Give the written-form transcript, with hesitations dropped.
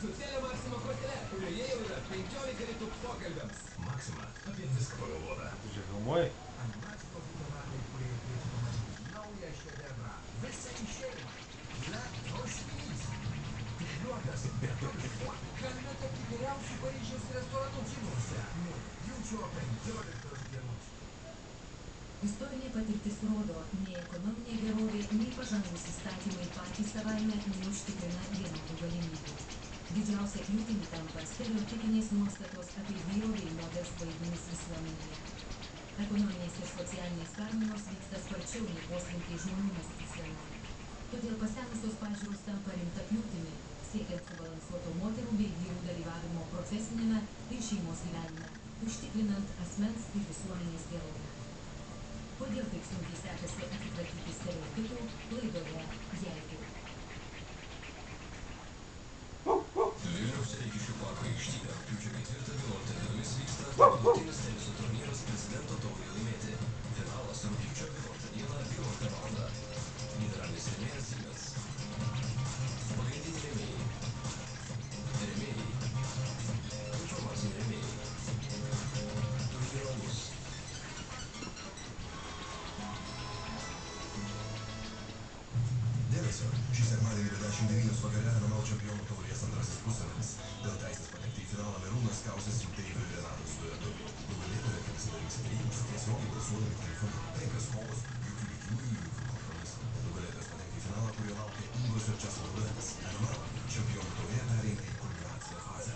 Su Telemaksima kortele, kurioje jau yra 15 litų pokalbiams. Maksima apie viską pagalvota. Čia filmuoji? Ant Maksimo fotogratai, kurie kviečia pamatyti naują šedevrą. Visai šeimai. Le Troškys. Tikriuotas, betoniškuo. Galime tapti geriausių Paryžiaus restoranų kinuose. Nuo rugpjūčio 15 dienos. Istorinė patirtis rodo, nei ekonominė gerovė, nei pažangus įstatymai patys savaime neužtikrina vienodų galimybių. Didžiausia kliūtimi tampa stereotipinės nuostatos apie vyro bei moters vaidmenis visuomenėje. Ekonominės ir socialinės permainos vyksta sparčiau nei poslinkiai žmonių mąstysenoje. Todėl pasenusios pažiūros tampa rimta kliūtimi, siekiant subalansuoto moterų bei vyrų dalyvavimo profesinėme ir šeimos gyvenime, užtikrinant asmens ir visuomenės gerovę. Kodėl taip sunkiai sekasi atsikratyti stereotipų laidoje Jeigu. Vilniaus Eigiškių parko aikštyne rugpjūčio 4-11 dienomis vyksta tarptautinis teniso turnyras Prezidento taurei laimėti. Finalas rugpjūčio 11 dieną 11 val. Generalinis rėmėjas Siemens. Pagrindiniai rėmėjai. Informaciniai rėmėjai. Turnyro bus. Dėmesio, šį sekmadienį 29 vakare NML čempionų taurės antrasis pusfinalis. Dėl teisės patekti į finalą Merūnas kausis su Deiviu ir Renatos duetu. Nugalėtojo pasidarys trijus tiesiogiai balsuodami telefonu. 5 kovos, jokių likimų ir jokių kompromisų. Nugalėtojas patenka į finalą, kurio laukia Ingos ir Česlovo duetas. NML čempionų taurė pereina į kulminacinę fazę.